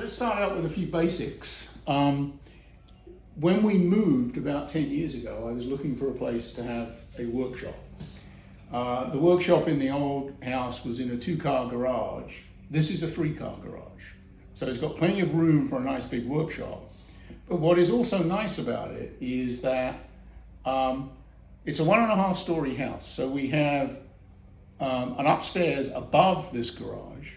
let's start out with a few basics. When we moved about 10 years ago, I was looking for a place to have a workshop. The workshop in the old house was in a 2-car garage. This is a 3-car garage. So it's got plenty of room for a nice big workshop. But what is also nice about it is that it's a 1.5 story house. So we have an upstairs above this garage,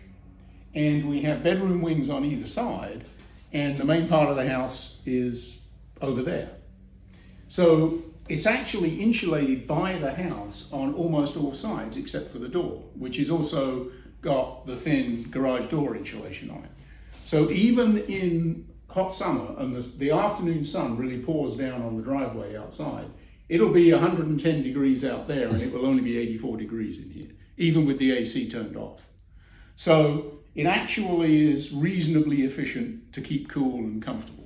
and we have bedroom wings on either side, and the main part of the house is over there. So it's actually insulated by the house on almost all sides except for the door, which has also got the thin garage door insulation on it. So even in hot summer and the afternoon sun really pours down on the driveway outside, it'll be 110 degrees out there and it will only be 84 degrees in here, even with the AC turned off. So it actually is reasonably efficient to keep cool and comfortable.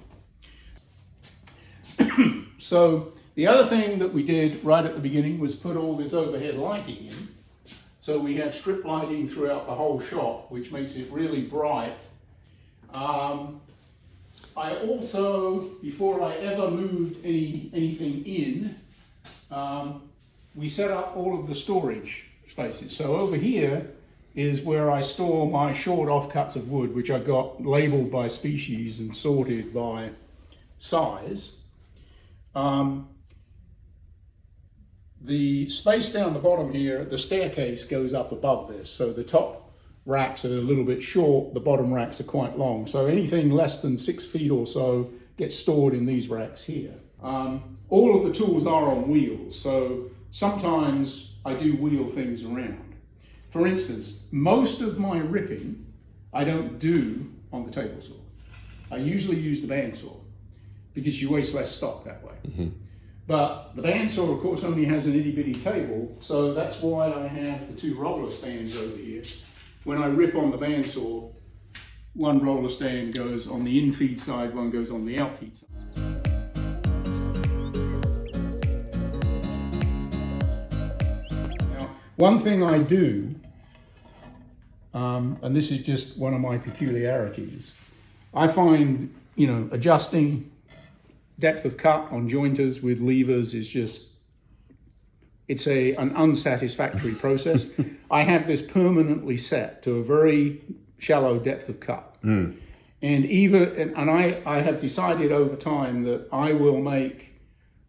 So the other thing that we did right at the beginning was put all this overhead lighting in. So we have strip lighting throughout the whole shop, which makes it really bright. I also, before I ever moved anything in, we set up all of the storage spaces. So over here is where I store my short offcuts of wood, which I've got labeled by species and sorted by size. The space down the bottom here, the staircase goes up above this. So the top racks are a little bit short, the bottom racks are quite long. So anything less than 6 feet or so gets stored in these racks here. All of the tools are on wheels, so sometimes I do wheel things around. For instance, most of my ripping I don't do on the table saw. I usually use the bandsaw because you waste less stock that way. Mm-hmm. But the bandsaw, of course, only has an itty-bitty table, so that's why I have the 2 roller stands over here. When I rip on the bandsaw, one roller stand goes on the in-feed side, one goes on the out-feed side. Now, one thing I do, and this is just one of my peculiarities, I find, adjusting depth of cut on jointers with levers is just, it's an unsatisfactory process. I have this permanently set to a very shallow depth of cut. Mm. And I have decided over time that I will make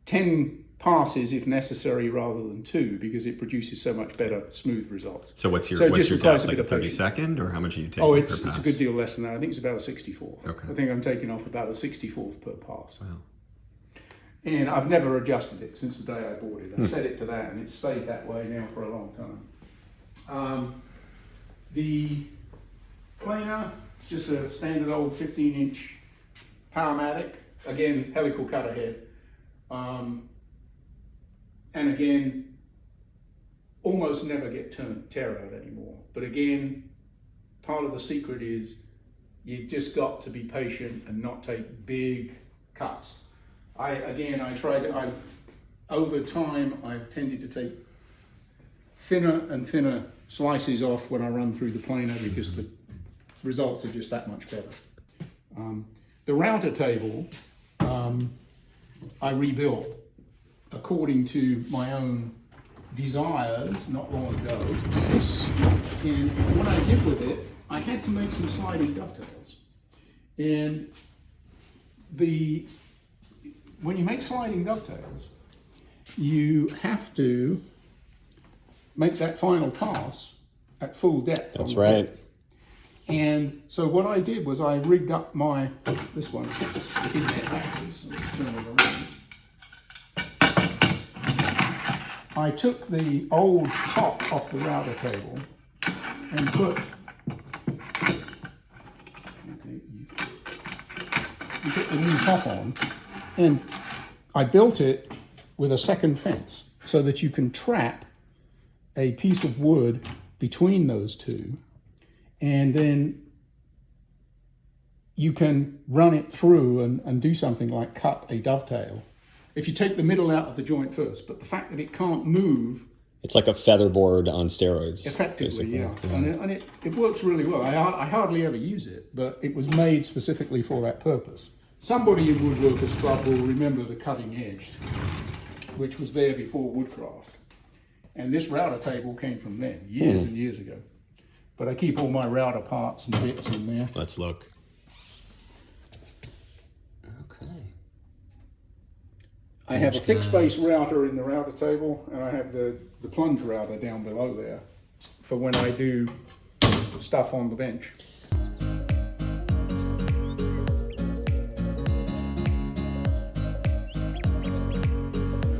10 passes if necessary rather than 2 because it produces so much better smooth results. So what's your test, like a 32nd, or how much are you taking per pass? It's a good deal less than that. I think it's about a 64th. Okay. I think I'm taking off about a 64th per pass. Wow. And I've never adjusted it since the day I bought it. I set it to that and it's stayed that way now for a long time. The planer, just a standard old 15-inch Powermatic, again, helical cutter head. And again, almost never get tear out anymore. But again, part of the secret is you've just got to be patient and not take big cuts. Over time, I've tended to take thinner and thinner slices off when I run through the planer because the results are just that much better. The router table, I rebuilt according to my own desires not long ago. And what I did with it, I had to make some sliding dovetails. And when you make sliding dovetails, you have to make that final pass at full depth. That's right. And so what I did was I rigged up this one. I took the old top off the router table and put the new top on, and I built it with a second fence so that you can trap a piece of wood between those two, and then you can run it through and do something like cut a dovetail if you take the middle out of the joint first. But the fact that it can't move It's like a featherboard on steroids. Effectively, yeah. And it works really well. I hardly ever use it, but it was made specifically for that purpose. Somebody in Woodworkers Club will remember the cutting edge, which was there before Woodcraft. And this router table came from then, years and years ago. But I keep all my router parts and bits in there. Let's look. Okay. I have a fixed base router in the router table, and I have the plunge router down below there for when I do stuff on the bench.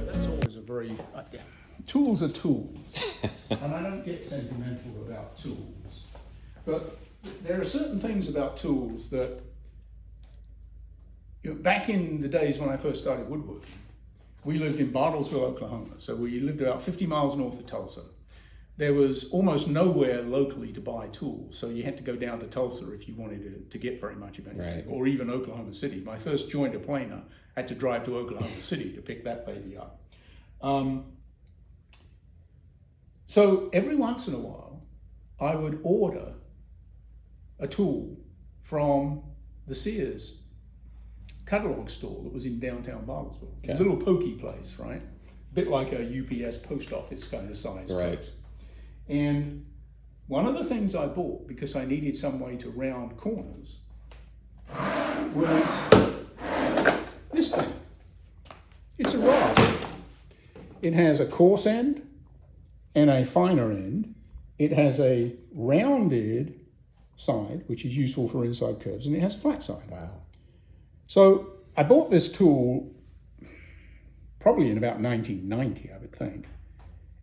That's always a very... tools are tools, and I don't get sentimental about tools, but there are certain things about tools that, back in the days when I first started woodworking, we lived in Bartlesville, Oklahoma, so we lived about 50 miles north of Tulsa. There was almost nowhere locally to buy tools, so you had to go down to Tulsa if you wanted to get very much of anything, or even Oklahoma City. My first jointer planer had to drive to Oklahoma City to pick that baby up. So every once in a while, I would order a tool from the Sears catalog store that was in downtown Bartlesville. A little pokey place, right? A bit like a UPS post office kind of size place. And one of the things I bought, because I needed some way to round corners, was this thing. It's a rasp. It has a coarse end and a finer end. It has a rounded side, which is useful for inside curves, and it has a flat side. Wow. So I bought this tool probably in about 1990, I would think,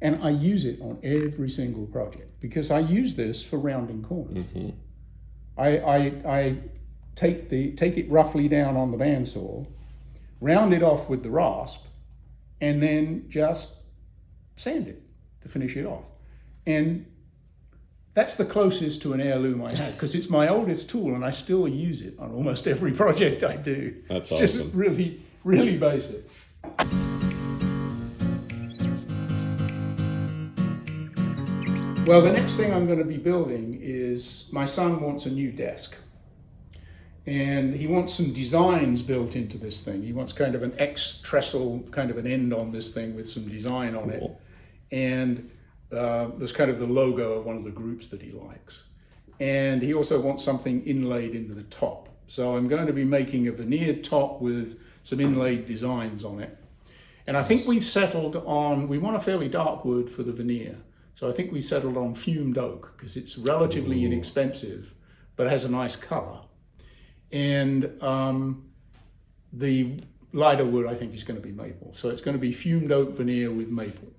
and I use it on every single project because I use this for rounding corners. I take it roughly down on the bandsaw, round it off with the rasp, and then just sand it to finish it off. And that's the closest to an heirloom I have, because it's my oldest tool and I still use it on almost every project I do. That's awesome. Just really, really basic. Well, the next thing I'm going to be building is, my son wants a new desk. And he wants some designs built into this thing. He wants kind of an X-trestle, kind of an end on this thing with some design on it. And there's kind of the logo of one of the groups that he likes. And he also wants something inlaid into the top. So I'm going to be making a veneered top with some inlaid designs on it. And I think we've settled on, we want a fairly dark wood for the veneer. So I think we settled on fumed oak because it's relatively inexpensive, but it has a nice color. And the lighter wood I think is going to be maple. So it's going to be fumed oak veneer with maple.